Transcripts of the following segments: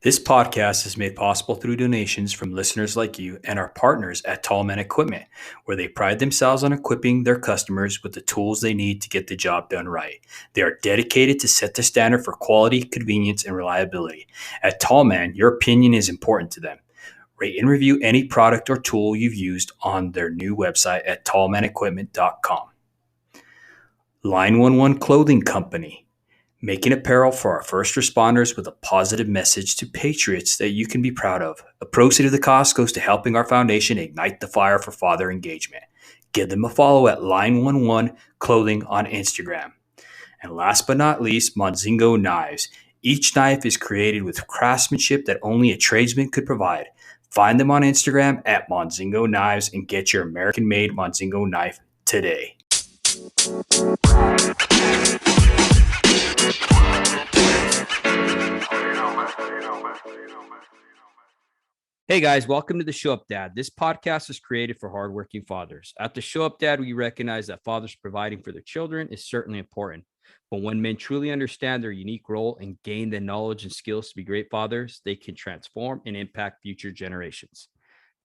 This podcast is made possible through donations from listeners like you and our partners at Tall Man Equipment, where they pride themselves on equipping their customers with the tools they need to get the job done right. They are dedicated to set the standard for quality, convenience, and reliability. At Tall Man, your opinion is important to them. Rate and review any product or tool you've used on their new website at tallmanequipment.com. Line 11 Clothing Company. Making apparel for our first responders with a positive message to patriots that you can be proud of. A proceed of the cost goes to helping our foundation ignite the fire for father engagement. Give them a follow at Line11 Clothing on Instagram. And last but not least, Monzingo Knives. Each knife is created with craftsmanship that only a tradesman could provide. Find them on Instagram at Monzingo Knives and get your American-made Monzingo knife today. Hey guys, welcome to the Show Up Dad. This podcast is created for hardworking fathers. At the Show Up Dad, we recognize that fathers providing for their children is certainly important. But when men truly understand their unique role and gain the knowledge and skills to be great fathers, they can transform and impact future generations.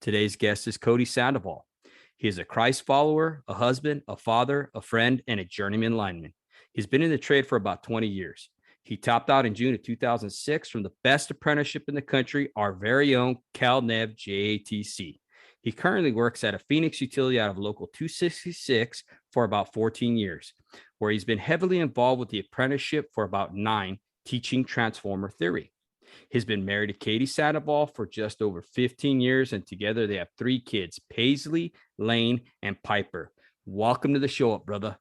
Today's guest is Cody Sandoval. He is a Christ follower, a husband, a father, a friend, and a journeyman lineman. He's been in the trade for about 20 years. He topped out in June of 2006 from the best apprenticeship in the country, our very own Nev JATC. He currently works at a Phoenix utility out of Local 266 for about 14 years, where he's been heavily involved with the apprenticeship for about 9, teaching transformer theory. He's been married to Katie Sandoval for just over 15 years, and together they have 3 kids, Payslie, Lane, and Piper. Welcome to the Show Up, brother.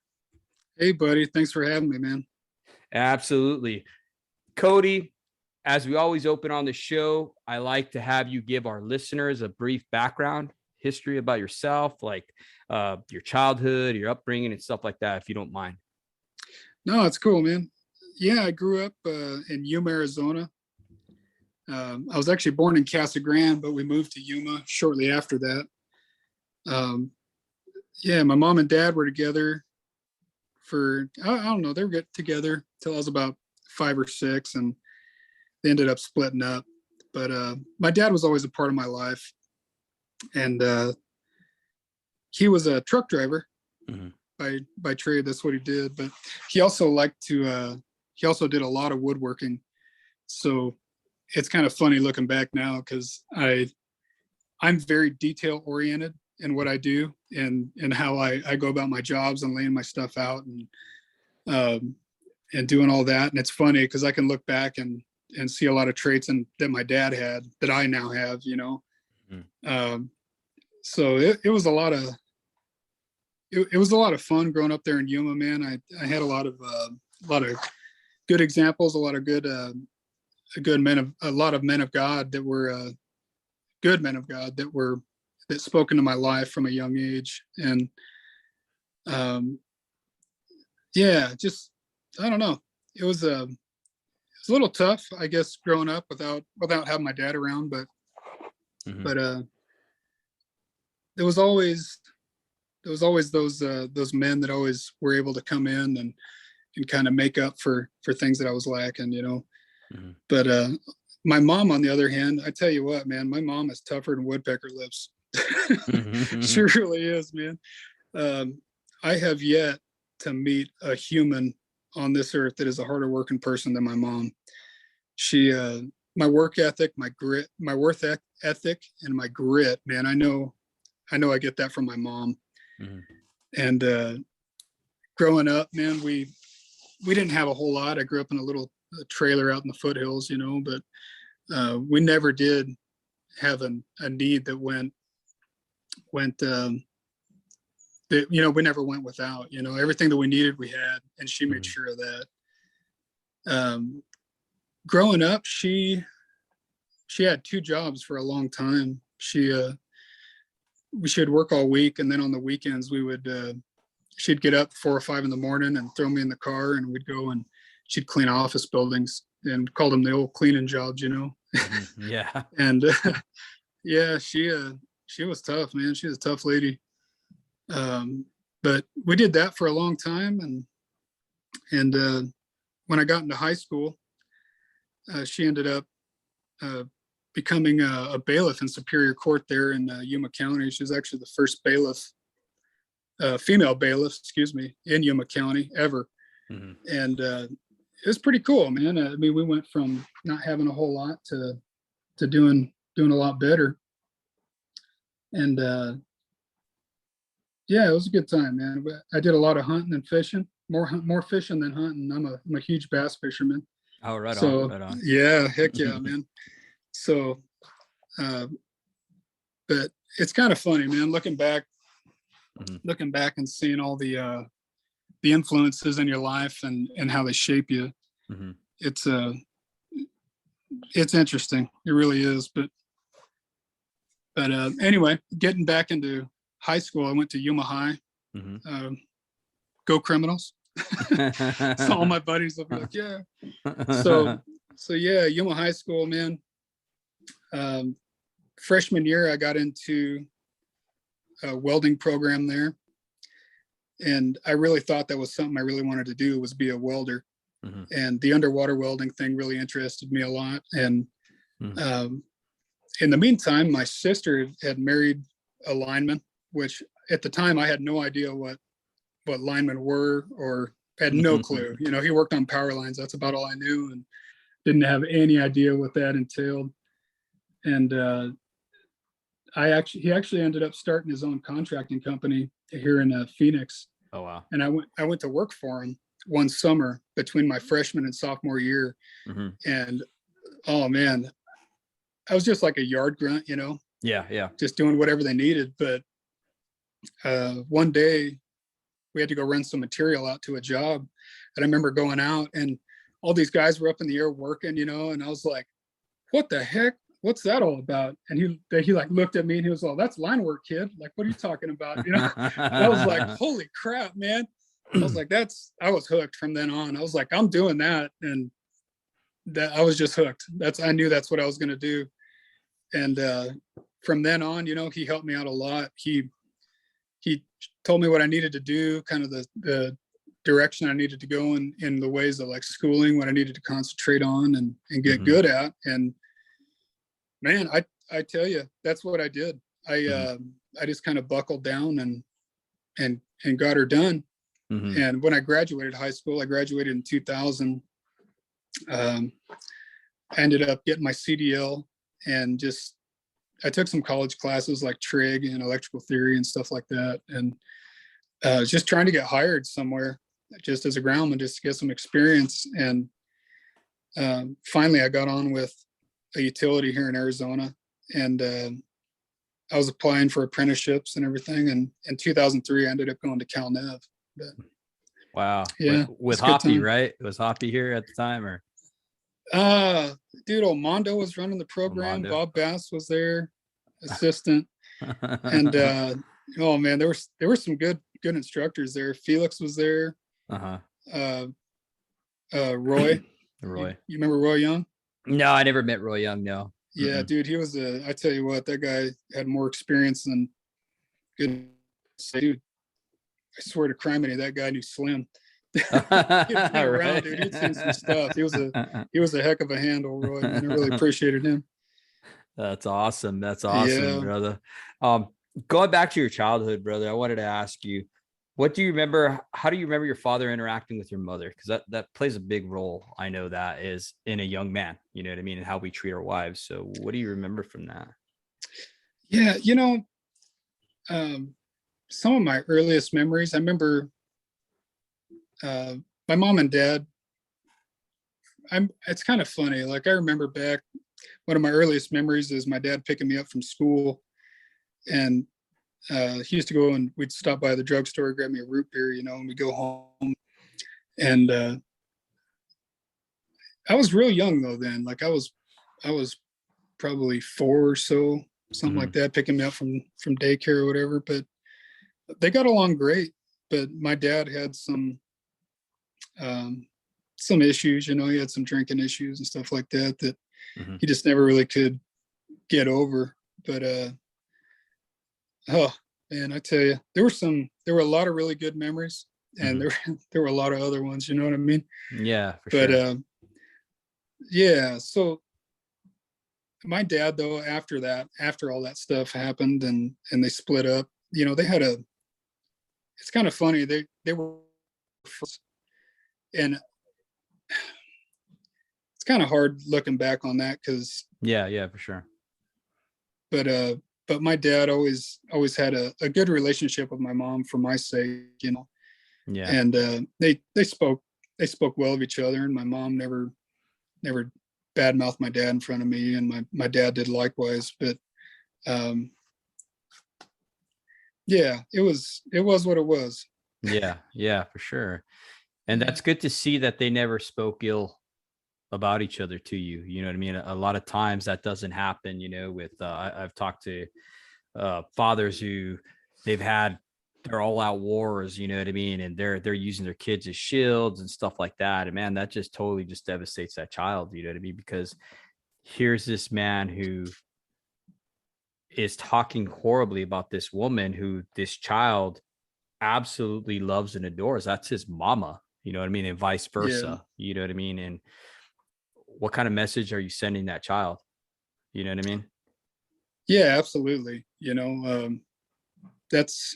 Hey, buddy. Thanks for having me, man. Absolutely. Cody, as we always open on the show, I like to have you give our listeners a brief background history about yourself, like your childhood, your upbringing, and stuff like that, if you don't mind. No, it's cool, man. Yeah, I grew up in Yuma, Arizona. I was actually born in Casa Grande, but we moved to Yuma shortly after that. Yeah, my mom and dad were together for, I don't know, they were together till I was about 5 or 6, and they ended up splitting up. But my dad was always a part of my life, and he was a truck driver by trade. That's what he did. But he also liked to, he also did a lot of woodworking. So it's kind of funny looking back now, because I'm very detail oriented in what I do and how I go about my jobs and laying my stuff out and doing all that. And it's funny because I can look back and see a lot of traits that my dad had that I now have, you know. So it was a lot of it was a lot of fun growing up there in Yuma, man. I had a lot of good examples, a lot of men of God that were good men of God that spoke into my life from a young age. And yeah, just, I don't know. It was a little tough, I guess, growing up without having my dad around, but there was always those men that always were able to come in and kind of make up for things that I was lacking, you know. But my mom, on the other hand, I tell you what, man, my mom is tougher than woodpecker lips. She really is, man. I have yet to meet a human on this earth that is a harder working person than my mom. She, my work ethic, my grit, my worth ethic, and my grit, man. I know I get that from my mom. And growing up, man, we didn't have a whole lot. I grew up in a little trailer out in the foothills, you know, but we never did have a need that went that, you know, we never went without. You know, everything that we needed we had, and she made sure of that. Growing up, she had 2 jobs for a long time. She'd work all week, and then on the weekends she'd get up 4 or 5 in the morning and throw me in the car, and we'd go and she'd clean office buildings, and called them the old cleaning jobs, you know. Yeah. And yeah, she was tough, man. She was a tough lady. But we did that for a long time, and when I got into high school, she ended up becoming a bailiff in Superior Court there in Yuma County. She was actually the first bailiff, female bailiff, excuse me, in Yuma County ever. Mm-hmm. And it was pretty cool, man. I mean, we went from not having a whole lot to doing a lot better. And yeah, it was a good time, man. I did a lot of hunting and fishing, more fishing than hunting. I'm a huge bass fisherman. Oh, right So, on, right on. yeah, heck yeah, man. So, but it's kind of funny, man, looking back and seeing all the influences in your life and how they shape you. Mm-hmm. It's interesting. It really is. But anyway, getting back into high school, I went to Yuma High. Mm-hmm. Go Criminals. So all my buddies will be like, yeah. So yeah, Yuma High School, man. Freshman year, I got into a welding program there. And I really thought that was something I really wanted to do, was be a welder. Mm-hmm. And the underwater welding thing really interested me a lot. And in the meantime, my sister had married a lineman, which at the time I had no idea what linemen were, or had no clue. You know, he worked on power lines. That's about all I knew, and didn't have any idea what that entailed. And he actually ended up starting his own contracting company here in Phoenix. Oh, wow. And I went to work for him one summer between my freshman and sophomore year. Mm-hmm. And oh man, I was just like a yard grunt, you know? Yeah. Just doing whatever they needed. But one day we had to go run some material out to a job. And I remember going out and all these guys were up in the air working, you know, and I was like, what the heck? What's that all about? And he like looked at me and he was all, that's line work, kid. Like, what are you talking about? You know, I was like, holy crap, man. I was like, I was hooked from then on. I was like, I'm doing that. And that I was just hooked. I knew that's what I was going to do. And from then on, you know, he helped me out a lot. He told me what I needed to do, kind of the direction I needed to go in the ways of like schooling, what I needed to concentrate on and get good at. And man, I tell you, that's what I did. I just kind of buckled down and got her done. Mm-hmm. And when I graduated high school, I graduated in 2000. I ended up getting my CDL and I took some college classes like trig and electrical theory and stuff like that. And just trying to get hired somewhere just as a groundman, just to get some experience. And finally I got on with a utility here in Arizona, and I was applying for apprenticeships and everything. And in 2003, I ended up going to Cal Nev. But, wow. Yeah. With Hoppy, right? It was Hoppy here at the time, or? Dude, Mondo was running the program. Bob Bass was there, assistant. And oh man, there were some good instructors there. Felix was there. Uh-huh. Roy. Roy. You remember Roy Young? No, I never met Roy Young, no. Yeah, dude, he was I tell you what, that guy had more experience than good. Dude, I swear to criminy, that guy knew Slim. He'd been around, dude. He'd seen some stuff. He was a heck of a handle, Roy, man. I really appreciated him. That's awesome. Yeah. Brother. Going back to your childhood, brother, I wanted to ask you, how do you remember your father interacting with your mother? Because that plays a big role. I know that is in a young man, you know what I mean, and how we treat our wives. So what do you remember from that? Yeah, you know, some of my earliest memories, I remember my mom and dad. It's kind of funny. Like I remember back, one of my earliest memories is my dad picking me up from school, and he used to go and we'd stop by the drugstore, grab me a root beer, you know, and we'd go home. And I was real young though then. Like I was probably 4 or so, something like that, picking me up from daycare or whatever. But they got along great. But my dad had some issues, you know. He had some drinking issues and stuff like that he just never really could get over. But oh man, I tell you, there were a lot of really good memories, and there were a lot of other ones, you know what I mean? Yeah, for sure. Yeah, so my dad though, after all that stuff happened and they split up, they had it's kind of funny. They were, and it's kind of hard looking back on that because, Yeah, for sure. but my dad always had a good relationship with my mom for my sake, Yeah. and they spoke well of each other, and my mom never badmouthed my dad in front of me, and my dad did likewise. But yeah, it was what it was. Yeah, for sure. And that's good to see that they never spoke ill about each other to you. You know what I mean? A lot of times that doesn't happen, with, I've talked to fathers who they're all out wars, you know what I mean? And they're using their kids as shields and stuff like that. And man, that just totally just devastates that child, you know what I mean? Because here's this man who is talking horribly about this woman who this child absolutely loves and adores. That's his mama, you know what I mean? And vice versa, you know what I mean? And what kind of message are you sending that child? You know what I mean? Yeah, absolutely. That's,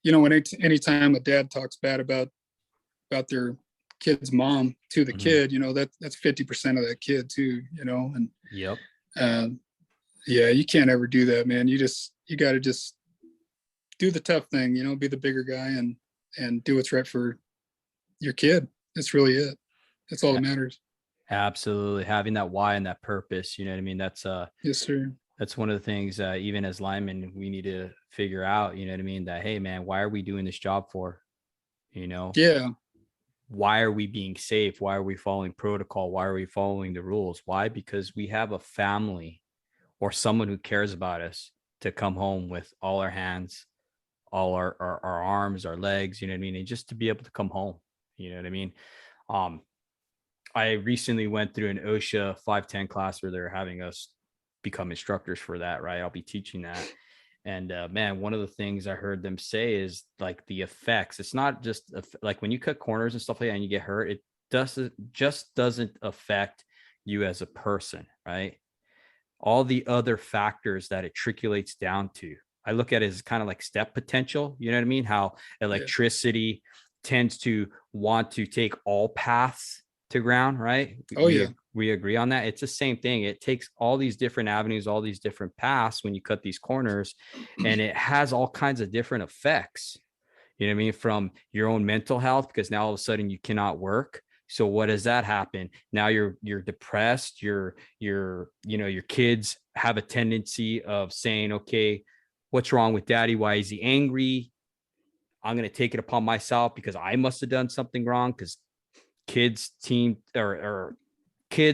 when anytime a dad talks bad about their kid's mom to the kid, that's 50% of that kid too, and Yep. Yeah, you can't ever do that, man. You got to just do the tough thing, be the bigger guy and do what's right for your kid. That's really it. That's all that matters. Absolutely. Having that why and that purpose, you know what I mean? That's yes, sir. That's one of the things, even as linemen, we need to figure out, you know what I mean? That, hey man, why are we doing this job for? Yeah. Why are we being safe? Why are we following protocol? Why are we following the rules? Why? Because we have a family or someone who cares about us to come home with all our hands, all our arms, our legs, you know what I mean? And just to be able to come home, you know what I mean? I recently went through an OSHA 510 class where they're having us become instructors for that, right? I'll be teaching that. And man, one of the things I heard them say is like the effects. It's not just like when you cut corners and stuff like that and you get hurt, it doesn't affect you as a person, right? All the other factors that it trickulates down to. I look at it as kind of like step potential. You know what I mean? How electricity tends to want to take all paths to ground, right? We agree on that. It's the same thing. It takes all these different avenues, all these different paths when you cut these corners, and it has all kinds of different effects. You know what I mean? From your own mental health, because now all of a sudden you cannot work. So what does that happen? Now you're depressed. Your kids have a tendency of saying, okay, what's wrong with daddy? Why is he angry? I'm going to take it upon myself because I must have done something wrong. Because kids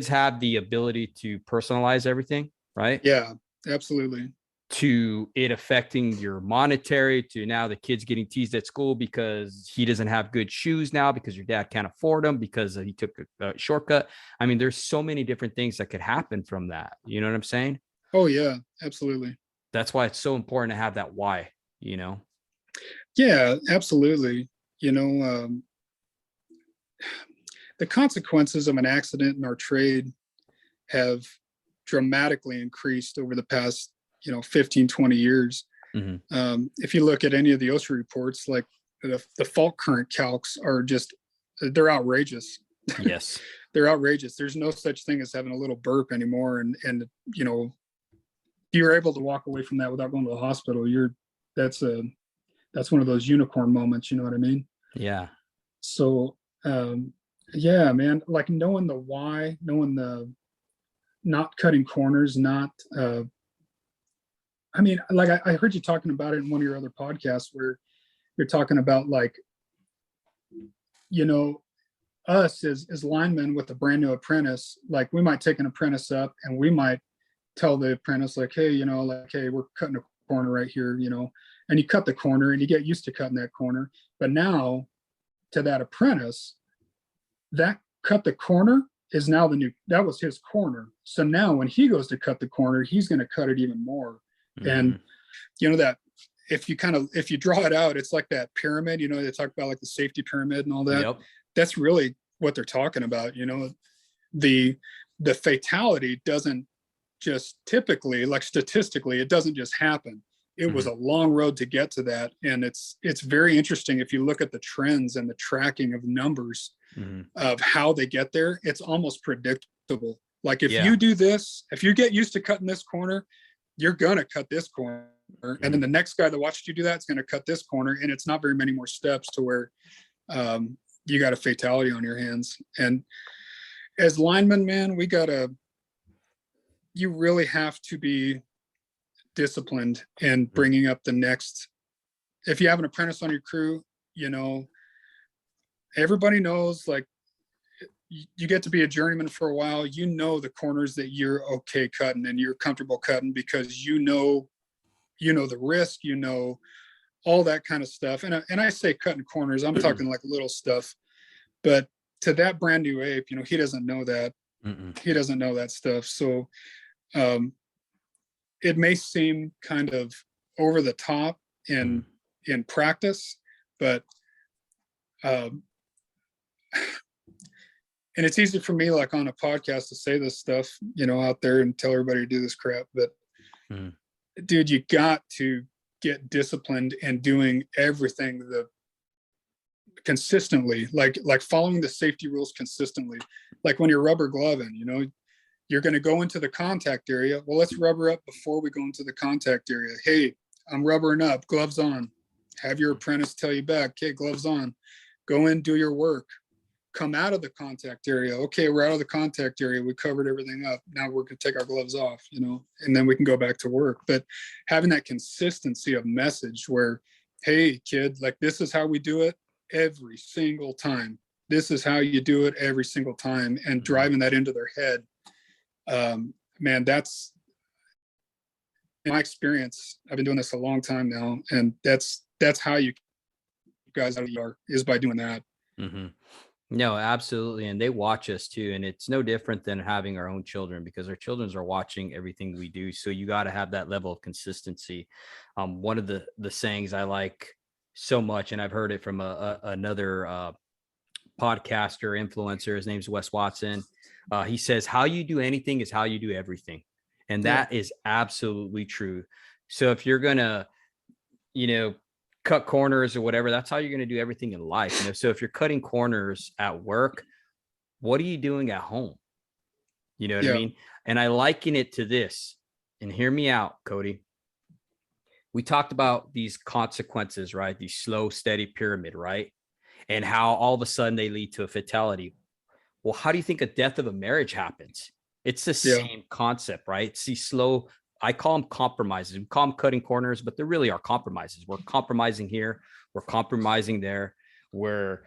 have the ability to personalize everything, right? Yeah, absolutely. To it affecting your monetary, to now the kid's getting teased at school because he doesn't have good shoes now because your dad can't afford them because he took a shortcut. I mean, there's so many different things that could happen from that. You know what I'm saying? Oh yeah, absolutely. That's why it's so important to have that why, Yeah, absolutely. The consequences of an accident in our trade have dramatically increased over the past 15, 20 years. Mm-hmm. If you look at any of the OSHA reports, like the fault current calcs are they're outrageous. Yes. They're outrageous. There's no such thing as having a little burp anymore. And you're able to walk away from that without going to the hospital. That's one of those unicorn moments. You know what I mean? Yeah. So, yeah, man, like knowing the why, knowing the not cutting corners, not, I mean, like I heard you talking about it in one of your other podcasts where you're talking about like, us as linemen with a brand new apprentice, like we might take an apprentice up and we might tell the apprentice like, hey, hey, we're cutting a corner right here, and you cut the corner and you get used to cutting that corner. But now to that apprentice, that cut the corner is now that was his corner. So now when he goes to cut the corner, he's going to cut it even more. Mm-hmm. And that if you draw it out, it's like that pyramid, they talk about like the safety pyramid and all that. Yep. That's really what they're talking about. The the fatality doesn't just typically, like statistically, it doesn't just happen. It was a long road to get to that. And it's very interesting. If you look at the trends and the tracking of numbers of how they get there, it's almost predictable. Like if you do this, if you get used to cutting this corner, you're going to cut this corner. And then the next guy that watched you do that is going to cut this corner. And it's not very many more steps to where you got a fatality on your hands. And as linemen, man, you really have to be disciplined and bringing up the next. If you have an apprentice on your crew, you know, everybody knows, like, you get to be a journeyman for a while, you know, the corners that you're okay cutting and you're comfortable cutting, because you know the risk, you know, all that kind of stuff. And I say cutting corners, I'm talking like little stuff, but to that brand new ape, you know, he doesn't know that. He doesn't know that stuff. So it may seem kind of over the top in practice, but and it's easy for me, like on a podcast, to say this stuff, you know, out there and tell everybody to do this crap. But dude, you got to get disciplined and doing everything consistently, like following the safety rules consistently. Like when you're rubber gloving, you know, you're going to go into the contact area. Well, let's rubber up before we go into the contact area. Hey, I'm rubbering up, gloves on. Have your apprentice tell you back, okay, gloves on. Go in, do your work. Come out of the contact area. Okay, we're out of the contact area. We covered everything up. Now we're going to take our gloves off, you know, and then we can go back to work. But having that consistency of message where, hey, kid, like, this is how we do it every single time. This is how you do it every single time. And driving that into their head. Man, that's, in my experience, I've been doing this a long time now, and that's how you guys are, is by doing that. No, absolutely. And they watch us too. And it's no different than having our own children, because our children are watching everything we do. So you got to have that level of consistency. One of the sayings I like so much, and I've heard it from another podcaster, influencer, his name's Wes Watson. He says, how you do anything is how you do everything. And that is absolutely true. So if you're going to, you know, cut corners or whatever, that's how you're going to do everything in life. You know, so if you're cutting corners at work, what are you doing at home? You know what I mean? And I liken it to this, and hear me out, Cody. We talked about these consequences, right? These slow, steady pyramid, right? And how all of a sudden they lead to a fatality. Well, how do you think a death of a marriage happens? It's the same concept, right? See, slow, I call them compromises. We call them cutting corners, but there really are compromises. We're compromising here. We're compromising there. We're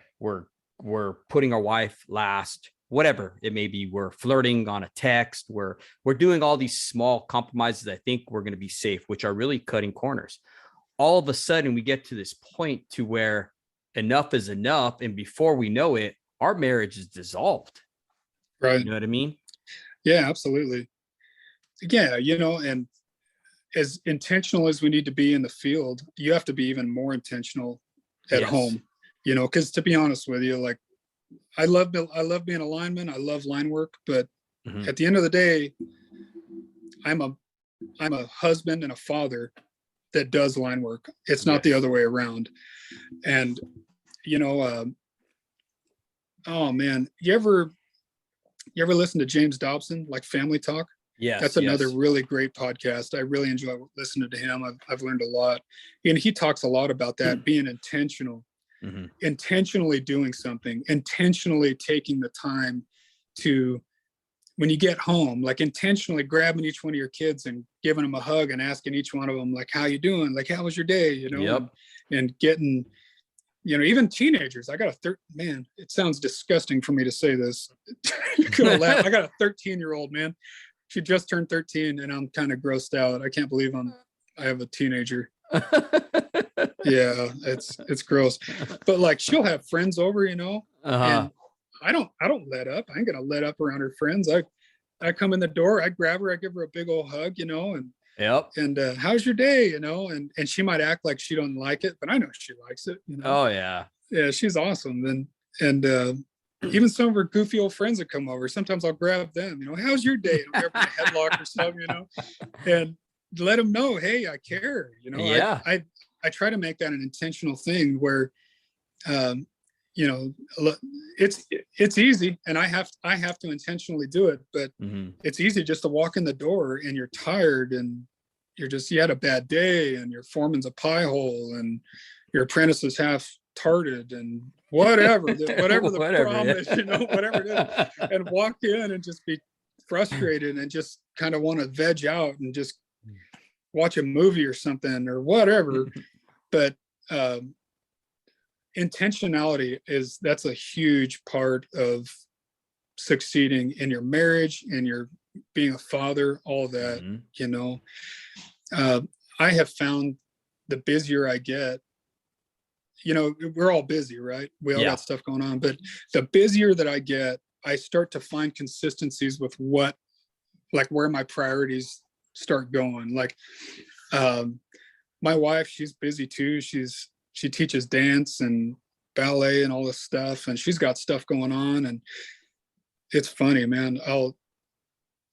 putting our wife last, whatever it may be. We're flirting on a text. We're doing all these small compromises. I think we're going to be safe, which are really cutting corners. All of a sudden we get to this point to where enough is enough. And before we know it, our marriage is dissolved. Right. You know what I mean? Yeah, absolutely. Yeah. You know, and as intentional as we need to be in the field, you have to be even more intentional at home, you know, because to be honest with you, like, I love being a lineman. I love line work, but at the end of the day, I'm a husband and a father that does line work. It's not the other way around. And, you know, oh man, you ever listen to James Dobson, like Family Talk? Yeah, that's another really great podcast. I really enjoy listening to him. I've learned a lot, and he talks a lot about that, being intentional, intentionally doing something, intentionally taking the time to, when you get home, like intentionally grabbing each one of your kids and giving them a hug and asking each one of them, like, how you doing? Like, how was your day? You know, and getting, you know, even teenagers. I got man, it sounds disgusting for me to say this. You're gonna laugh. I got a 13-year-old, man. She just turned 13, and I'm kind of grossed out. I can't believe I have a teenager. Yeah, it's gross. But like, she'll have friends over, you know, and I don't let up. I ain't gonna let up around her friends. I come in the door, I grab her, I give her a big old hug, you know, and how's your day, you know, and she might act like she don't like it, but I know she likes it, you know. Oh yeah, she's awesome. And even some of her goofy old friends that come over, sometimes I'll grab them, how's your day? I'll grab them a headlock or something, and let them know, hey, I care. Yeah. I try to make that an intentional thing where, it's easy, and I have to intentionally do it, but it's easy just to walk in the door and you're tired and you had a bad day and your foreman's a pie hole and your apprentice is half tarted and whatever the problem is, whatever it is, and walk in and just be frustrated and just kind of want to veg out and just watch a movie or something or whatever. But intentionality that's a huge part of succeeding in your marriage and your being a father, all of that. I have found the busier I get, we're all busy, right? We all got stuff going on, but the busier that I get, I start to find consistencies with where my priorities start going. Like, my wife, she's busy too. She teaches dance and ballet and all this stuff, and she's got stuff going on. And it's funny, man. I'll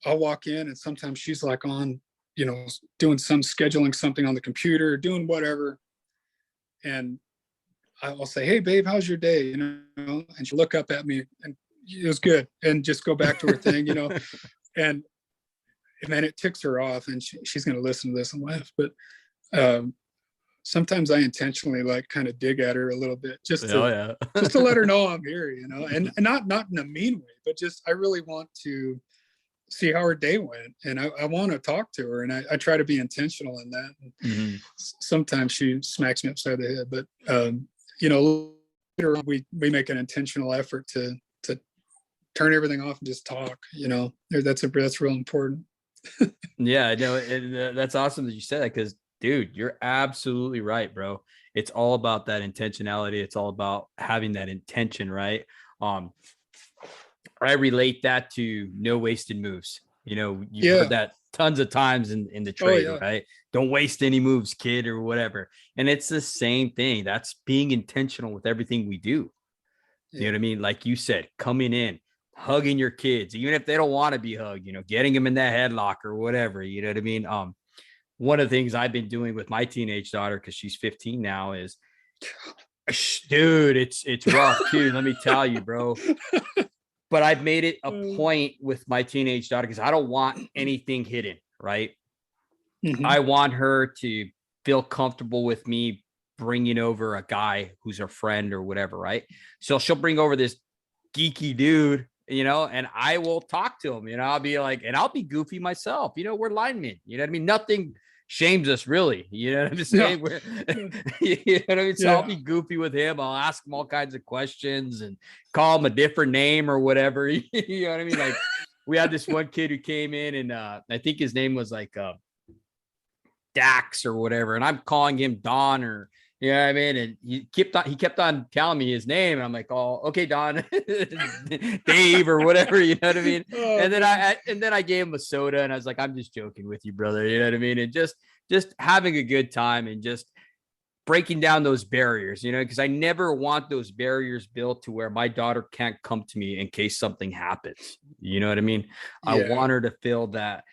walk in and sometimes she's like on, doing scheduling something on the computer, doing whatever. And I'll say, hey babe, how's your day? And she'll look up at me and it was good, and just go back to her thing, and then it ticks her off, and she's going to listen to this and laugh. But sometimes I intentionally kind of dig at her a little bit, just to let her know I'm here, and not in a mean way, but just, I really want to see how her day went, and I want to talk to her, and I try to be intentional in that. Sometimes she smacks me upside the head, but later on, we make an intentional effort to turn everything off and just talk. That's real important. Yeah, no, that's awesome that you said that, because dude, you're absolutely right, bro. It's all about that intentionality. It's all about having that intention, right? I relate that to no wasted moves. You've heard that tons of times in the trade, right? Don't waste any moves, kid, or whatever. And it's the same thing. That's being intentional with everything we do. You know what I mean? Like you said, coming in, hugging your kids, even if they don't want to be hugged, getting them in that headlock or whatever, you know what I mean? One of the things I've been doing with my teenage daughter, because she's 15 now, is, dude, it's rough too. Let me tell you, bro. But I've made it a point with my teenage daughter, because I don't want anything hidden, right? I want her to feel comfortable with me bringing over a guy who's her friend or whatever, right? So she'll bring over this geeky dude, and I will talk to him, I'll be like, and I'll be goofy myself, we're linemen, you know what I mean? Nothing shames us, really, you know what I'm saying? No. You know what I mean? So I'll be goofy with him. I'll ask him all kinds of questions and call him a different name or whatever. You know what I mean? Like, we had this one kid who came in, and I think his name was like Dax or whatever, and I'm calling him Don, or you know what I mean? And he kept on telling me his name, and I'm like, oh, okay, Don, Dave or whatever, you know what I mean? And then I gave him a soda, and I was like, I'm just joking with you, brother, you know what I mean? And just having a good time and just breaking down those barriers, because I never want those barriers built to where my daughter can't come to me in case something happens. You know what I mean? Yeah. I want her to feel that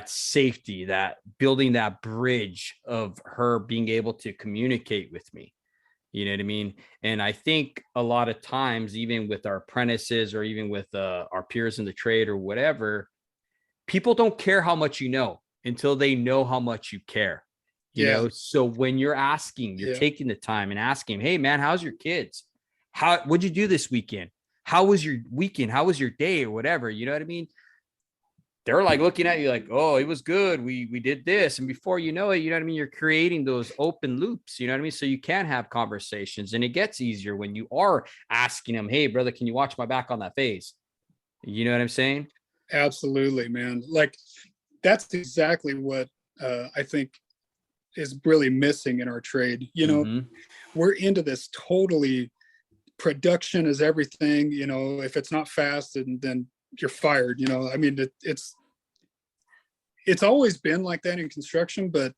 safety, that building that bridge of her being able to communicate with me. You know what I mean? And I think a lot of times, even with our apprentices or even with our peers in the trade or whatever, people don't care how much you know until they know how much you care. You know, so when you're asking, you're taking the time and asking, hey man, how's your kids? What'd you do this weekend? How was your weekend? How was your day or whatever? You know what I mean? They're like looking at you like, oh, it was good. We did this. And before you know it, you know what I mean? You're creating those open loops, you know what I mean? So you can have conversations, and it gets easier when you are asking them, hey brother, can you watch my back on that phase? You know what I'm saying? Absolutely, man. Like, that's exactly what I think is really missing in our trade. We're into this totally production is everything, if it's not fast, and then you're fired, I mean, it's always been like that in construction, but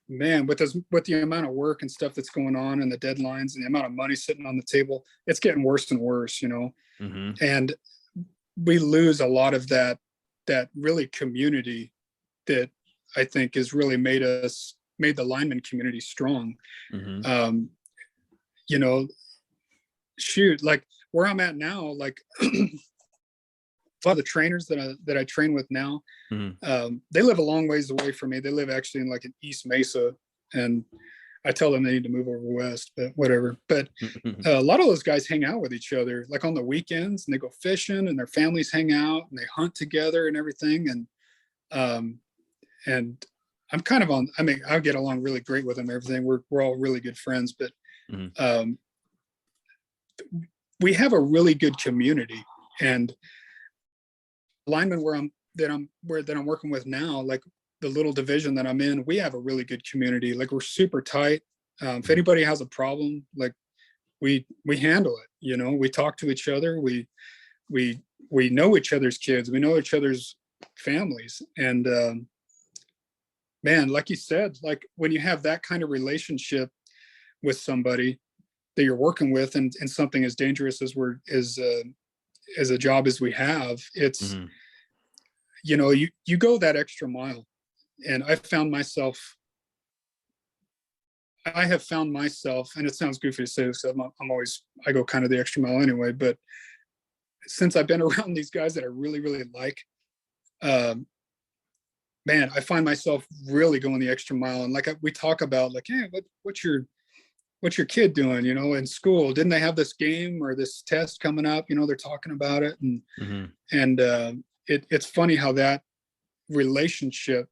man, with the amount of work and stuff that's going on and the deadlines and the amount of money sitting on the table, it's getting worse and worse, Mm-hmm. and we lose a lot of that really community that I think has really made the lineman community strong. Mm-hmm. Shoot, like where I'm at now, like a lot of the trainers that I train with now, Mm-hmm. they live a long ways away from me. They live actually in like in East Mesa, and I tell them they need to move over west, but whatever. But a lot of those guys hang out with each other, like on the weekends, and they go fishing, and their families hang out, and they hunt together and everything. And I'm kind of I mean, I get along really great with them. And everything. We're all really good friends, but Mm-hmm. we have a really good community. And linemen that I'm working with now, like the little division that I'm in, we have a really good community. Like we're super tight. If anybody has a problem, like we handle it. We talk to each other. We know each other's kids. We know each other's families. And man, like you said, like when you have that kind of relationship with somebody that you're working with, and something as dangerous as as a job as we have, it's Mm-hmm. you go that extra mile. And I have found myself, and it sounds goofy to say this, I go kind of the extra mile anyway, but since I've been around these guys that I really, really like, man, I find myself really going the extra mile. And like we talk about, like, hey, what's your kid doing, in school? Didn't they have this game or this test coming up? They're talking about it. And Mm-hmm. it's funny how that relationship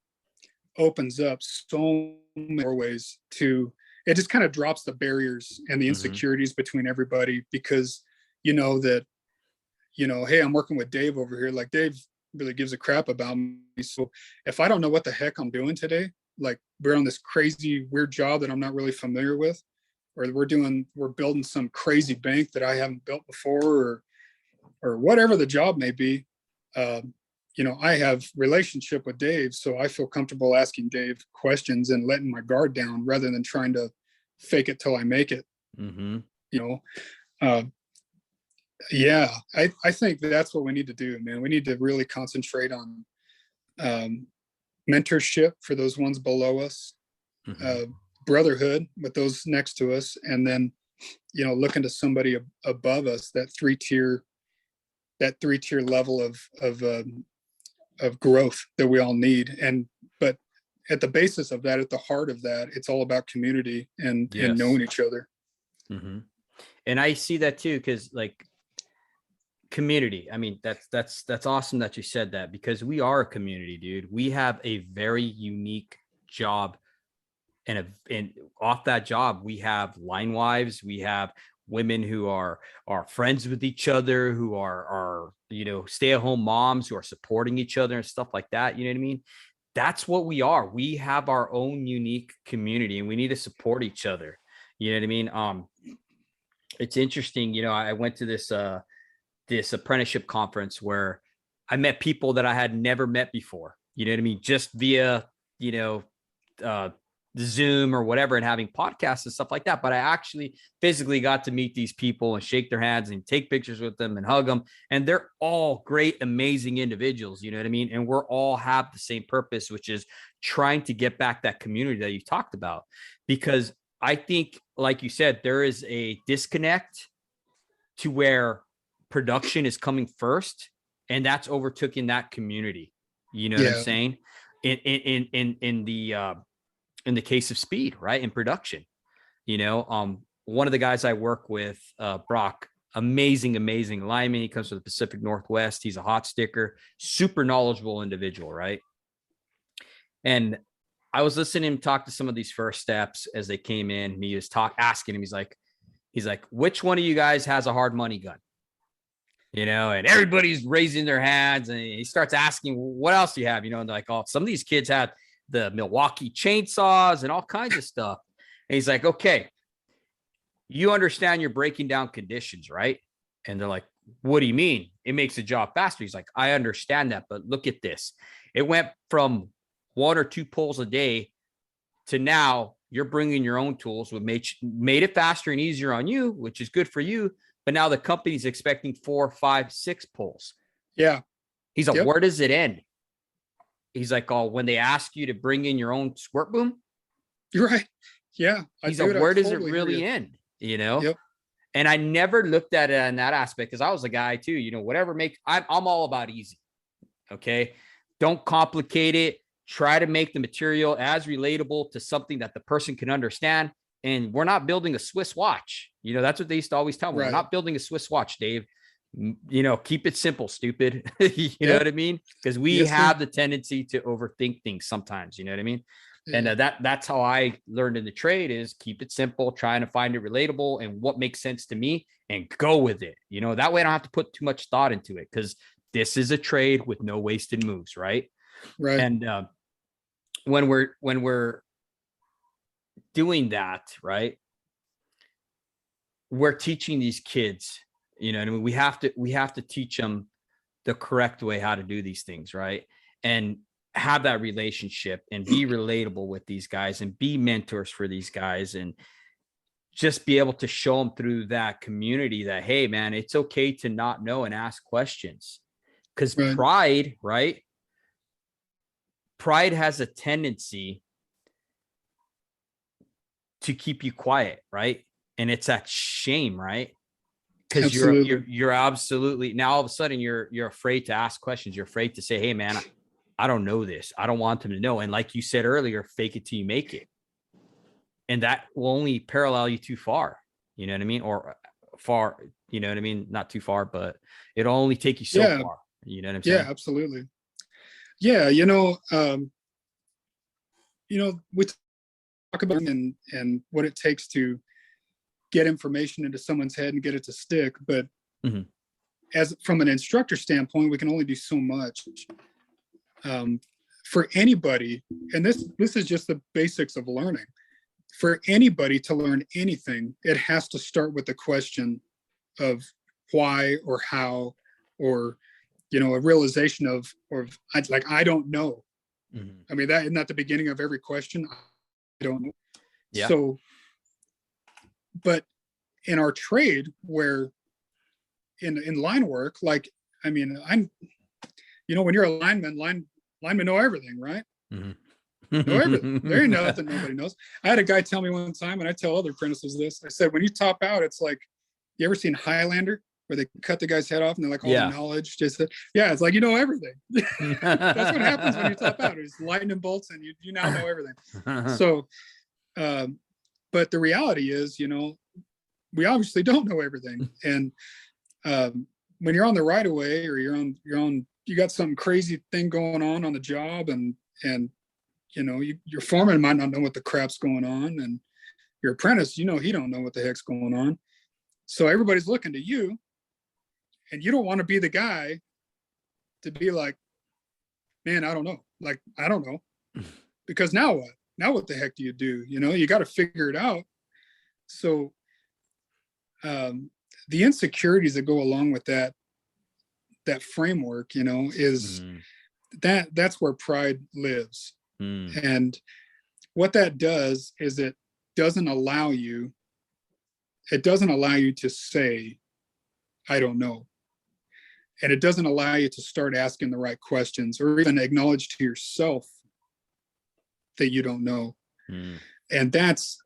opens up so many more ways to it. Just kind of drops the barriers and the Mm-hmm. insecurities between everybody, because that hey, I'm working with Dave over here. Like, Dave really gives a crap about me. So if I don't know what the heck I'm doing today, like we're on this crazy weird job that I'm not really familiar with, or we're building some crazy bank that I haven't built before, or whatever the job may be, I have relationship with Dave, so I feel comfortable asking Dave questions and letting my guard down rather than trying to fake it till I make it. Mm-hmm. Uh, yeah, I think that's what we need to do, man. We need to really concentrate on mentorship for those ones below us, Mm-hmm. brotherhood with those next to us, and then looking to somebody above us, that three-tier level of growth that we all need. But at the basis of that, at the heart of that, it's all about community and Yes. knowing each other. Mm-hmm. And I see that too, because like community, I mean, that's awesome that you said that, because we are a community, dude. We have a very unique job, and off that job, we have line wives, we have women who are friends with each other, who are stay-at-home moms who are supporting each other and stuff like that. You know what I mean? That's what we are. We have our own unique community, and we need to support each other. You know what I mean? It's interesting. I went to this apprenticeship conference where I met people that I had never met before. You know what I mean? Just via, uh, Zoom or whatever, and having podcasts and stuff like that. But I actually physically got to meet these people and shake their hands and take pictures with them and hug them. And they're all great, amazing individuals. You know what I mean? And we're all have the same purpose, which is trying to get back that community that you talked about. Because I think, like you said, there is a disconnect to where production is coming first, and that's overtaking that community. You know what I'm Yeah. saying? In the case of speed, right? In production, one of the guys I work with, Brock, amazing lineman. He comes from the Pacific Northwest. He's a hot sticker, super knowledgeable individual, right? And I was listening to him talk to some of these first steps as they came in. He was asking him, he's like, which one of you guys has a hard money gun? And everybody's raising their hands, and he starts asking, what else do you have? And like, oh, some of these kids had the Milwaukee chainsaws and all kinds of stuff. And he's like, okay, you understand you're breaking down conditions, right? And they're like, what do you mean? It makes the job faster. He's like, I understand that, but look at this. It went from 1 or 2 pulls a day to now you're bringing your own tools, which made it faster and easier on you, which is good for you. But now the company's expecting 4, 5, 6 pulls. Yeah. He's like, where does it end? He's like, oh, when they ask you to bring in your own squirt boom. You're right. Yeah. He's like, where does it really end? You know? Yep. And I never looked at it in that aspect because I was a guy too, you know, whatever I'm all about easy. Okay. Don't complicate it. Try to make the material as relatable to something that the person can understand. And we're not building a Swiss watch. You know, that's what they used to always tell me. We're not building a Swiss watch, Dave. You know, keep it simple, stupid. You know what I mean? Because we have the tendency to overthink things sometimes. You know what I mean? Yeah. And that's how I learned in the trade is keep it simple, trying to find it relatable and what makes sense to me and go with it. You know, that way I don't have to put too much thought into it because this is a trade with no wasted moves. Right. Right. And when we're doing that, right, we're teaching these kids, you know what I mean? We have to teach them the correct way how to do these things. Right. And have that relationship and be relatable with these guys and be mentors for these guys and just be able to show them through that community that, hey man, it's okay to not know and ask questions. Because pride, right? Pride has a tendency to keep you quiet, right? And it's that shame, right? Because you're absolutely now all of a sudden you're afraid to ask questions. You're afraid to say, hey man, I don't know this. I don't want them to know. And like you said earlier, fake it till you make it. And that will only parallel you too far. You know what I mean? Or far, you know what I mean? Not too far, but it'll only take you so far. You know what I'm saying? Yeah, absolutely. Yeah. We talk about and what it takes to get information into someone's head and get it to stick. But as from an instructor standpoint, we can only do so much. For anybody, and this is just the basics of learning. For anybody to learn anything, it has to start with the question of why or how, or a realization of I don't know. I mean, isn't that the beginning of every question? I don't know. Yeah. So, but in our trade, where in line work, when you're a lineman know everything, right? Know everything. There ain't nothing nobody knows. I had a guy tell me one time, and I tell other apprentices this. I said, when you top out, it's like, you ever seen Highlander, where they cut the guy's head off and they're like, all the knowledge, it's like, you know everything. That's what happens when you top out. It's lightning bolts, and you now know everything. So, but the reality is, we obviously don't know everything. And when you're on the right of way, or you got some crazy thing going on the job, and your foreman might not know what the crap's going on, and your apprentice, he don't know what the heck's going on. So everybody's looking to you, and you don't want to be the guy to be like, man, I don't know. Like, I don't know. Because now what? Now what the heck do? You got to figure it out. So the insecurities that go along with that framework, is that's where pride lives. And what that does is it doesn't allow you to say, I don't know. And it doesn't allow you to start asking the right questions, or even acknowledge to yourself that you don't know. And that's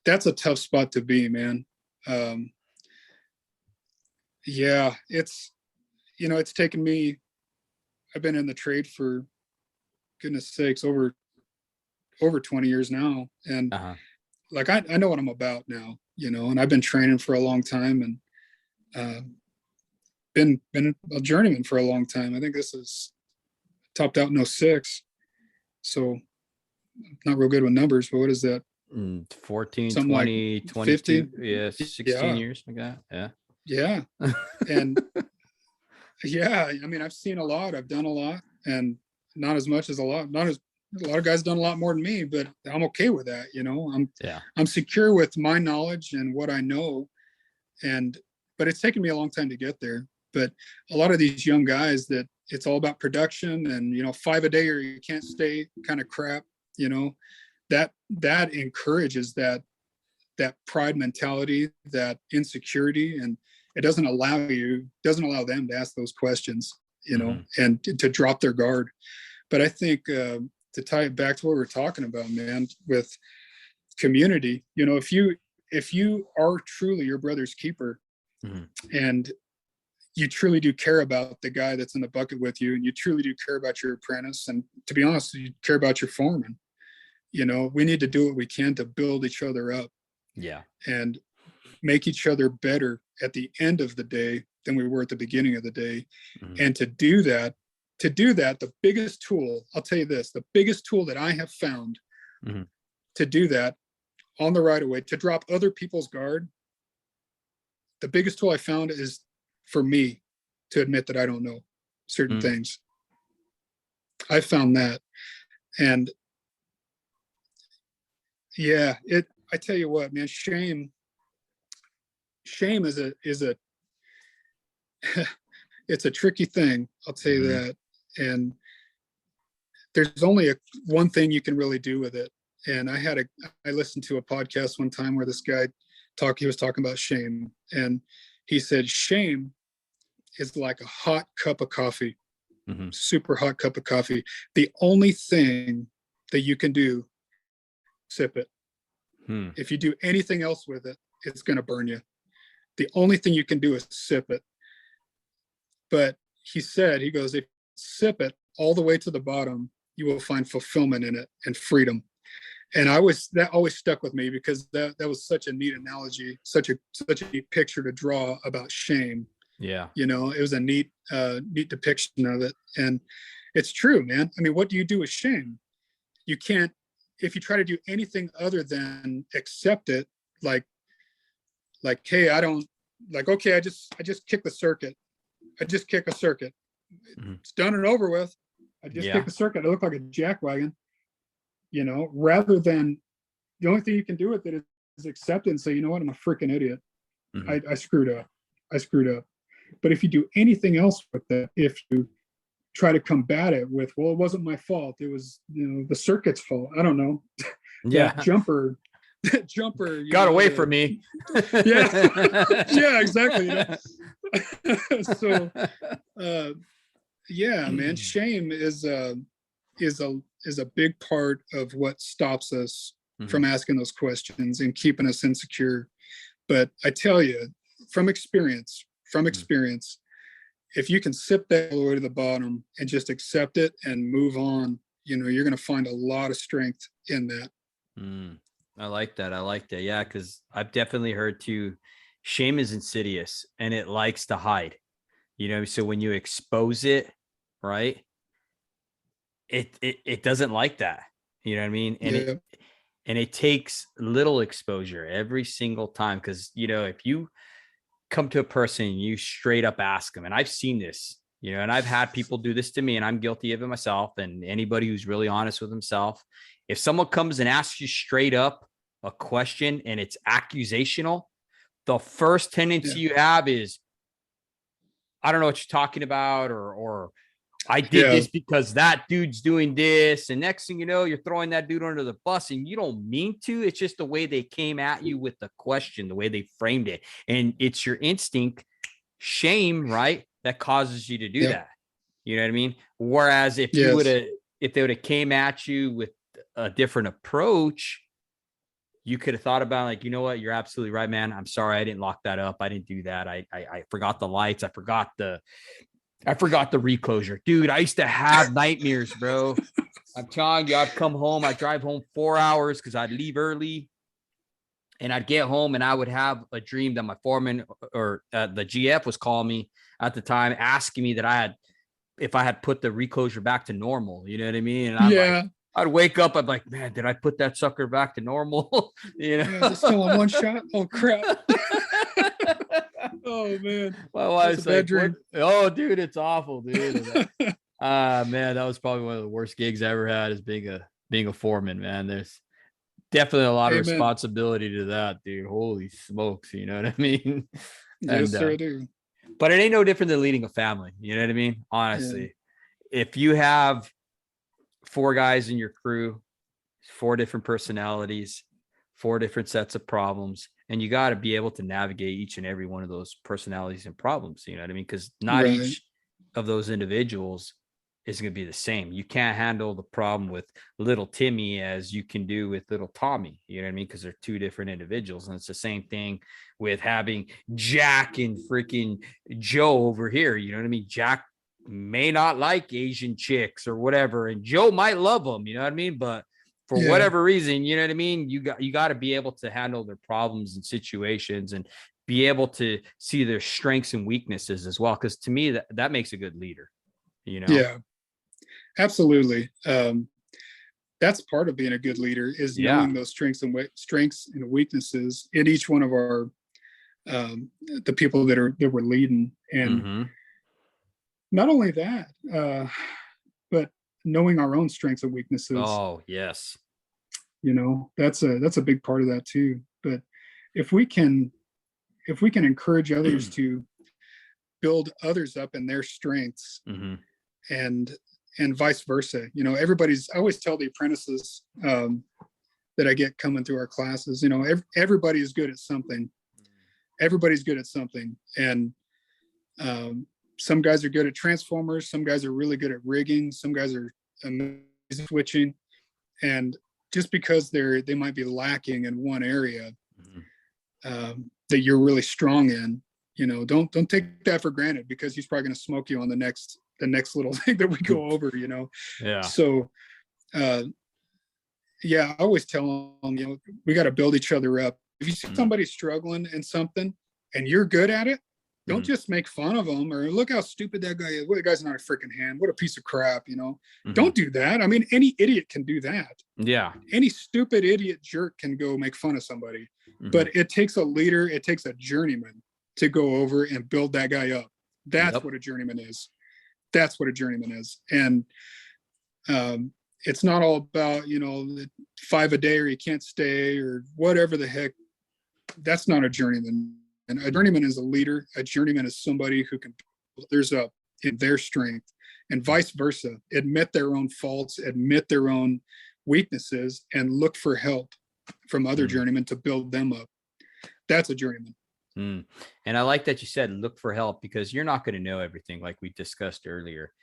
a tough spot to be, man. Yeah, it's taken me, I've been in the trade for, goodness sakes, over 20 years now. And like, I know what I'm about now, and I've been training for a long time, and been a journeyman for a long time. I think this is topped out in 06. So not real good with numbers, but what is that? 14, something 20, like 22, 50? Yeah, 16 years like that. Yeah. And I mean, I've seen a lot, I've done a lot, and not as much as a lot of guys done a lot more than me, but I'm okay with that. I'm secure with my knowledge and what I know. But it's taken me a long time to get there. But a lot of these young guys that it's all about production and, 5 a day or you can't stay kind of crap, that encourages that pride mentality, that insecurity, and it doesn't allow them to ask those questions, and to drop their guard. But I think to tie it back to what we're talking about, man, with community, if you are truly your brother's keeper, and you truly do care about the guy that's in the bucket with you, and you truly do care about your apprentice, and to be honest, you care about your foreman, we need to do what we can to build each other up. Yeah. And make each other better at the end of the day than we were at the beginning of the day. And to do that, the biggest tool, I'll tell you this, the biggest tool that I have found to do that on the right of way, to drop other people's guard, the biggest tool I found is for me to admit that I don't know certain things. I found that. And yeah, I tell you what, man, shame is a it's a tricky thing. I'll tell you that. And there's only one thing you can really do with it. And I listened to a podcast one time where this guy he was talking about shame, and he said, shame is like a hot cup of coffee, super hot cup of coffee. The only thing that you can do, sip it. If you do anything else with it, it's going to burn you. The only thing you can do is sip it. But he goes, if you sip it all the way to the bottom, you will find fulfillment in it and freedom. And that always stuck with me, because that was such a neat analogy, such a neat picture to draw about shame. Yeah. It was a neat depiction of it. And it's true, man. I mean, what do you do with shame? You can't, if you try to do anything other than accept it, like, hey, okay, I just kick the circuit. I just kick a circuit. It's done and over with. I just kick the circuit. I look like a jackwagon, rather than, the only thing you can do with it is accept it and say, you know what, I'm a freaking idiot. I screwed up. But if you do anything else with that, if you try to combat it with, well, it wasn't my fault, it was, the circuit's fault, I don't know. Yeah. That jumper got away from me. Yeah, exactly. So yeah, man, shame is a big part of what stops us from asking those questions and keeping us insecure. But I tell you, from experience, if you can sip that all the way to the bottom and just accept it and move on, you're going to find a lot of strength in that. I like that. Yeah, because I've definitely heard too, shame is insidious and it likes to hide. So when you expose it, right, it doesn't like that. You know what I mean? And it takes little exposure every single time, because if you come to a person and you straight up ask them, and I've seen this, and I've had people do this to me, and I'm guilty of it myself, and anybody who's really honest with himself, if someone comes and asks you straight up a question and it's accusational, the first tendency you have is, I don't know what you're talking about, or I did this because that dude's doing this. And next thing you know, you're throwing that dude under the bus, and you don't mean to. It's just the way they came at you with the question, the way they framed it. And it's your instinct, shame, right, that causes you to do that. You know what I mean? Whereas if they would have came at you with a different approach, you could have thought about, like, you know what, you're absolutely right, man. I'm sorry, I didn't lock that up. I didn't do that. I forgot the lights. I forgot the reclosure. Dude, I used to have nightmares, bro. I'm telling you, I'd come home, I'd drive home 4 hours because I'd leave early, and I'd get home and I would have a dream that my foreman or the GF was calling me at the time, asking me that if I had put the reclosure back to normal. You know what I mean? And I'd wake up, I'd be like, man, did I put that sucker back to normal? Is it still in one shot? Oh crap. Oh man. My wife's like, oh dude, it's awful, dude. Man, that was probably one of the worst gigs I ever had, is being a foreman, man. There's definitely a lot of responsibility to that, dude. Holy smokes, you know what I mean? Yes, sir, I do. But it ain't no different than leading a family. You know what I mean? Honestly, if you have 4 guys in your crew 4 different personalities, 4 different sets of problems. And you got to be able to navigate each and every one of those personalities and problems. You know what I mean? Because not Right. each of those individuals is going to be the same. You can't handle the problem with little Timmy as you can do with little Tommy. You know what I mean? Because they're 2 different individuals. And it's the same thing with having Jack and freaking Joe over here. You know what I mean? Jack may not like Asian chicks or whatever, and Joe might love them. You know what I mean? But for whatever reason, you know what I mean? You got to be able to handle their problems and situations and be able to see their strengths and weaknesses as well. Because to me, that makes a good leader. You know? Yeah, absolutely. That's part of being a good leader, is knowing those strengths and weaknesses in each one of our the people that we're leading. And not only that, but knowing our own strengths and weaknesses. Oh, yes. You know, that's a big part of that too. But if we can encourage others to build others up in their strengths, and vice versa, you know, I always tell the apprentices that I get coming through our classes, you know, everybody is good at something. Everybody's good at something. And some guys are good at transformers. Some guys are really good at rigging. Some guys are amazing switching. And just because they might be lacking in one area that you're really strong in, you know, don't take that for granted, because he's probably going to smoke you on the next little thing that we go over, you know? Yeah. So, I always tell them, you know, we got to build each other up. If you see somebody struggling in something and you're good at it, don't just make fun of them or look how stupid that guy is. Well, the guy's not a freaking hand. What a piece of crap, you know? Don't do that. I mean, any idiot can do that. Yeah. Any stupid idiot jerk can go make fun of somebody, but it takes a leader. It takes a journeyman to go over and build that guy up. That's what a journeyman is. That's what a journeyman is. And it's not all about, you know, 5 a day or you can't stay or whatever the heck. That's not a journeyman. And a journeyman is a leader. A journeyman is somebody who can build others up in their strength, and vice versa. Admit their own faults, admit their own weaknesses, and look for help from other journeymen to build them up. That's a journeyman. And I like that you said look for help, because you're not going to know everything, like we discussed earlier.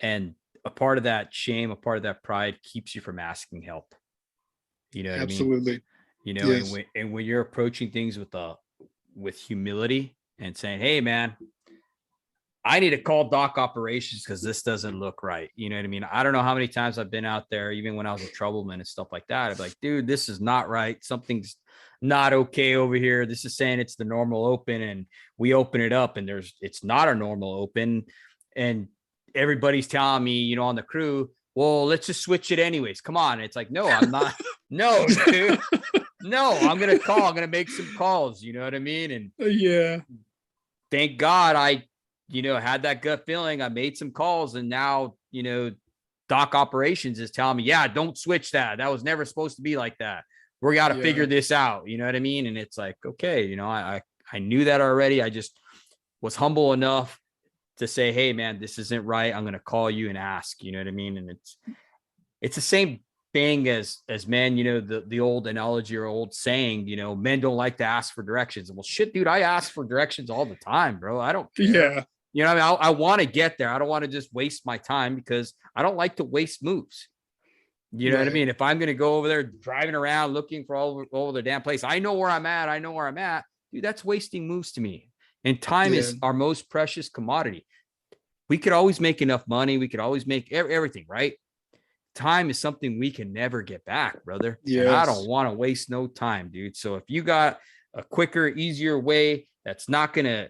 And a part of that shame, a part of that pride keeps you from asking help. You know what Absolutely. I mean? You know, yes. and when you're approaching things with humility and saying, hey, man, I need to call doc operations because this doesn't look right. You know what I mean? I don't know how many times I've been out there, even when I was a troubleman and stuff like that. I'd be like, dude, this is not right. Something's not okay over here. This is saying it's the normal open, and we open it up and it's not a normal open. And everybody's telling me, you know, on the crew, well, let's just switch it anyways. Come on. It's like, no, I'm not. No, dude. No, I'm going to make some calls. You know what I mean? And thank God I, you know, had that gut feeling. I made some calls, and now, you know, doc operations is telling me, yeah, don't switch that. That was never supposed to be like that. We got to figure this out. You know what I mean? And it's like, okay, you know, I knew that already. I just was humble enough to say, hey, man, this isn't right. I'm going to call you and ask. You know what I mean? And it's the same thing as men, you know, the old analogy or old saying, you know, men don't like to ask for directions. Well, shit, dude, I ask for directions all the time, bro. I don't care. Yeah. You know what I mean? I want to get there. I don't want to just waste my time, because I don't like to waste moves. You know what I mean? If I'm going to go over there driving around looking for all over the damn place, I know where I'm at. Dude, that's wasting moves to me. And time is our most precious commodity. We could always make enough money. We could always make everything, right? Time is something we can never get back, brother. And I don't want to waste no time, dude. So if you got a quicker, easier way that's not going to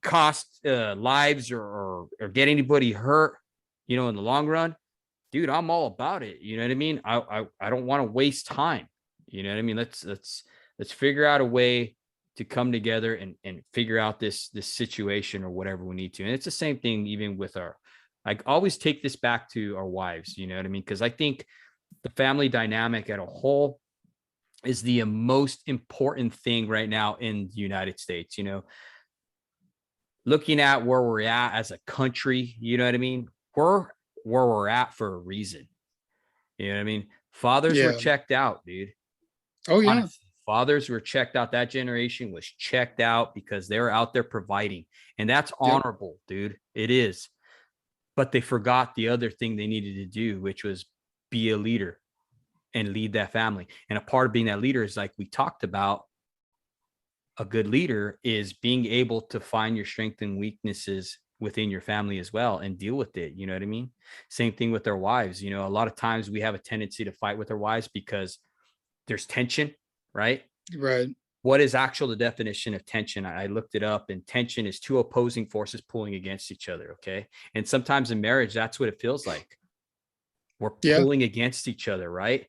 cost lives or get anybody hurt, you know, in the long run, dude, I'm all about it. You know what I mean? I don't want to waste time. You know what I mean? Let's figure out a way to come together and figure out this situation or whatever we need to. And it's the same thing even with I always take this back to our wives. You know what I mean? Because I think the family dynamic at a whole is the most important thing right now in the United States. You know, looking at where we're at as a country, you know what I mean? We're where we're at for a reason. You know what I mean? Fathers were Yeah. checked out, dude. Oh yeah. Honestly, fathers were checked out. That generation was checked out because they were out there providing. And that's honorable, dude. It is. But they forgot the other thing they needed to do, which was be a leader and lead that family. And a part of being that leader is, like we talked about, a good leader is being able to find your strengths and weaknesses within your family as well and deal with it. You know what I mean? Same thing with their wives. You know, a lot of times we have a tendency to fight with our wives because there's tension, right? Right. What is actual the definition of tension? I looked it up, and tension is two opposing forces pulling against each other. Okay. And sometimes in marriage, that's what it feels like. We're pulling against each other, right?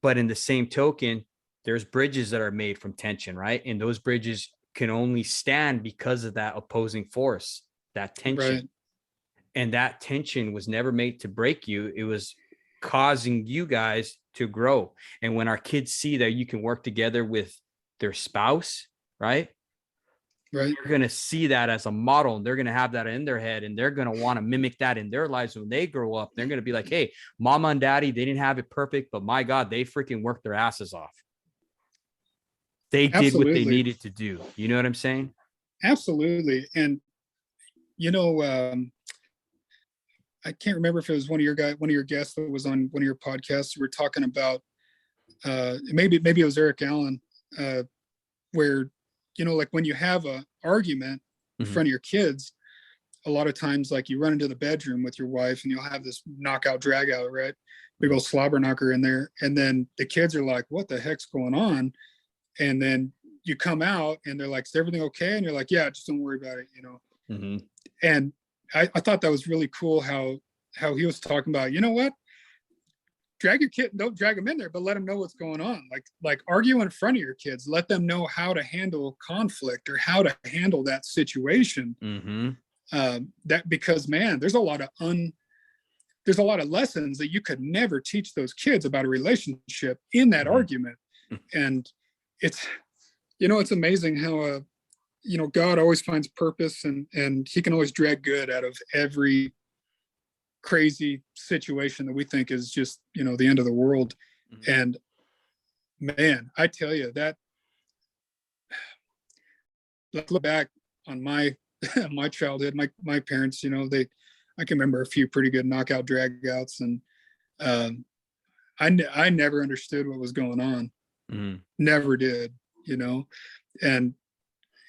But in the same token, there's bridges that are made from tension, right? And those bridges can only stand because of that opposing force, that tension. Right. And that tension was never made to break you. It was causing you guys to grow. And when our kids see that you can work together with their spouse, right? Right. You're going to see that as a model, and they're going to have that in their head, and they're going to want to mimic that in their lives when they grow up. They're going to be like, hey, mama and daddy, they didn't have it perfect, but my God, they freaking worked their asses off. They did what they needed to do. You know what I'm saying? Absolutely. And, you know, I can't remember if it was one of your guests that was on one of your podcasts. We were talking about, maybe it was Eric Allen, where, you know, like when you have a argument in front of your kids, a lot of times, like you run into the bedroom with your wife and you'll have this knockout drag out, right? Big old slobber knocker in there. And then the kids are like, what the heck's going on? And then you come out and they're like, is everything okay? And you're like, yeah, just don't worry about it, you know? And I thought that was really cool how he was talking about, you know what? Drag your kid, don't drag them in there, but let them know what's going on. Like argue in front of your kids, let them know how to handle conflict or how to handle that situation. That because, man, there's a lot of lessons that you could never teach those kids about a relationship in that argument. And it's, you know, it's amazing how, you know, God always finds purpose, and he can always drag good out of every crazy situation that we think is just, you know, the end of the world. And man, I tell you that, let's look back on my my childhood, my parents, you know, I can remember a few pretty good knockout dragouts, and I never understood what was going on. Never did, you know, and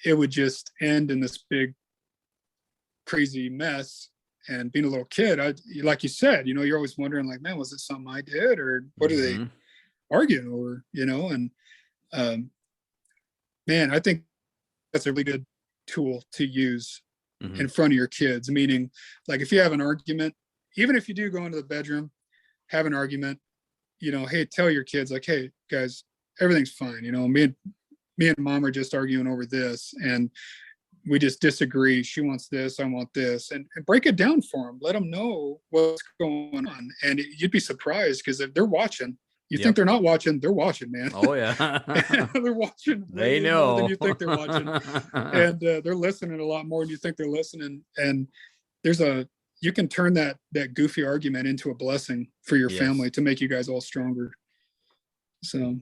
it would just end in this big crazy mess. And being a little kid, like you said, you know, you're always wondering, like, man, was it something I did, or what are they arguing over, you know? And man, I think that's a really good tool to use in front of your kids. Meaning, like, if you have an argument, even if you do go into the bedroom, have an argument, you know, hey, tell your kids, like, hey guys, everything's fine, you know, me and mom are just arguing over this, and we just disagree. She wants this, I want this, and break it down for them. Let them know what's going on. And you'd be surprised, because if they're watching, you think they're not watching, they're watching, man. Oh yeah. They're watching. They know more than you think they're watching. And they're listening a lot more than you think they're listening. And you can turn that goofy argument into a blessing for your family to make you guys all stronger. So.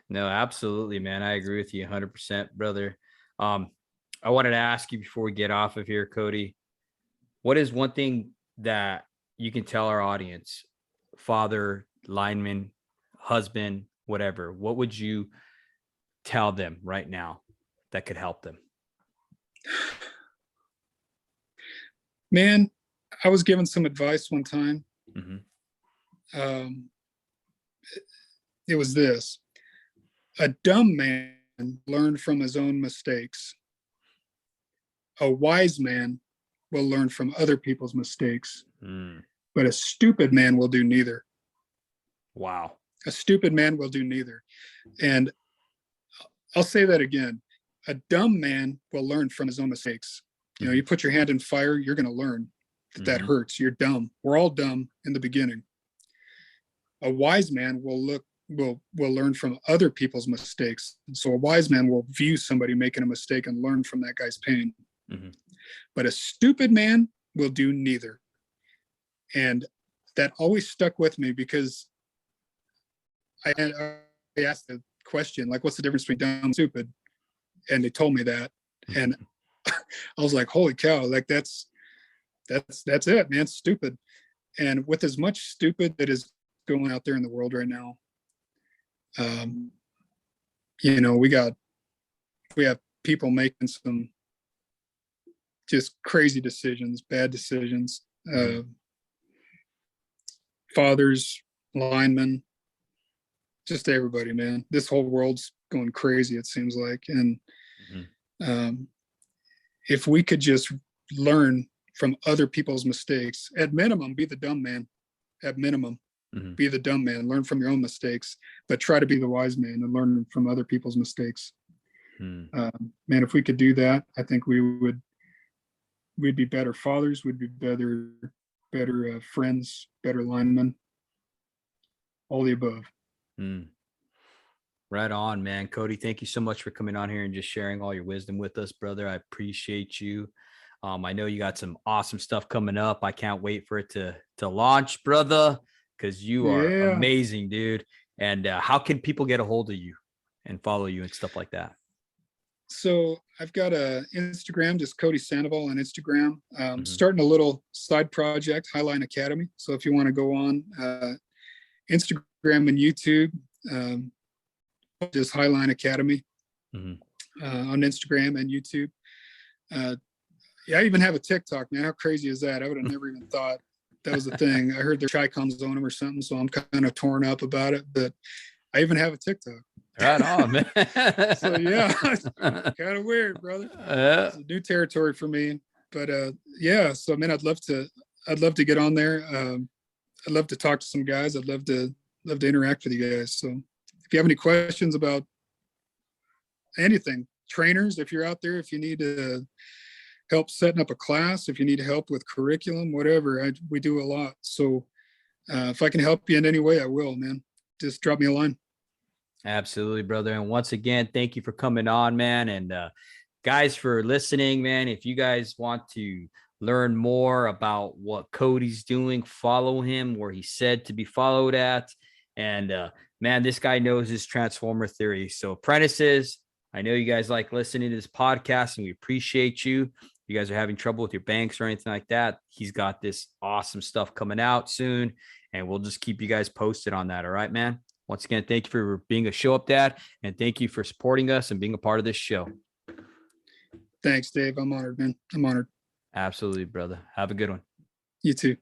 No, absolutely, man. I agree with you 100%, brother. I wanted to ask you before we get off of here, Cody, what is one thing that you can tell our audience, father, lineman, husband, whatever, what would you tell them right now that could help them? Man, I was given some advice one time. It was this: a dumb man learned from his own mistakes. A wise man will learn from other people's mistakes, but a stupid man will do neither. Wow. A stupid man will do neither. And I'll say that again. A dumb man will learn from his own mistakes. You know, you put your hand in fire, you're going to learn that hurts. You're dumb. We're all dumb in the beginning. A wise man will learn from other people's mistakes. And so a wise man will view somebody making a mistake and learn from that guy's pain. But a stupid man will do neither. And that always stuck with me, because I asked the question, like, what's the difference between dumb and stupid? And they told me that. And I was like, holy cow, like that's it, man. Stupid. And with as much stupid that is going out there in the world right now, you know, we have people making some just crazy decisions, bad decisions. Fathers, linemen, just everybody, man. This whole world's going crazy, it seems like. And if we could just learn from other people's mistakes, at minimum, be the dumb man. At minimum, be the dumb man. Learn from your own mistakes, but try to be the wise man and learn from other people's mistakes. Man, if we could do that, I think we'd be better fathers. We'd be better friends, better linemen. All the above. Right on, man. Cody, thank you so much for coming on here and just sharing all your wisdom with us, brother. I appreciate you. I know you got some awesome stuff coming up. I can't wait for it to launch, brother, because you are amazing, dude. And how can people get a hold of you and follow you and stuff like that? So I've got a Instagram, just Cody Sandoval on Instagram. Starting a little side project, Highline Academy. So if you want to go on Instagram and YouTube, just Highline Academy on Instagram and YouTube. Yeah, I even have a TikTok, man. How crazy is that? I would have never even thought that was a thing. I heard their Chi-Coms on them or something, so I'm kind of torn up about it. But I even have a TikTok. Right on, man. So yeah, kind of weird, brother. It's a new territory for me. But yeah, so man, I'd love to get on there. I'd love to talk to some guys. I'd love to interact with you guys. So if you have any questions about anything, trainers, if you're out there, if you need help setting up a class, if you need help with curriculum, whatever, we do a lot. So if I can help you in any way, I will, man. Just drop me a line. Absolutely, brother. And once again, thank you for coming on, man. And guys, for listening, man. If you guys want to learn more about what Cody's doing, follow him where he's said to be followed at. And man, this guy knows his transformer theory. So apprentices, I know you guys like listening to this podcast and we appreciate you. You guys are having trouble with your banks or anything like that, he's got this awesome stuff coming out soon, and we'll just keep you guys posted on that. All right, man. Once again, thank you for being a show up dad, and thank you for supporting us and being a part of this show. Thanks, Dave. I'm honored, man. I'm honored. Absolutely, brother. Have a good one. You too.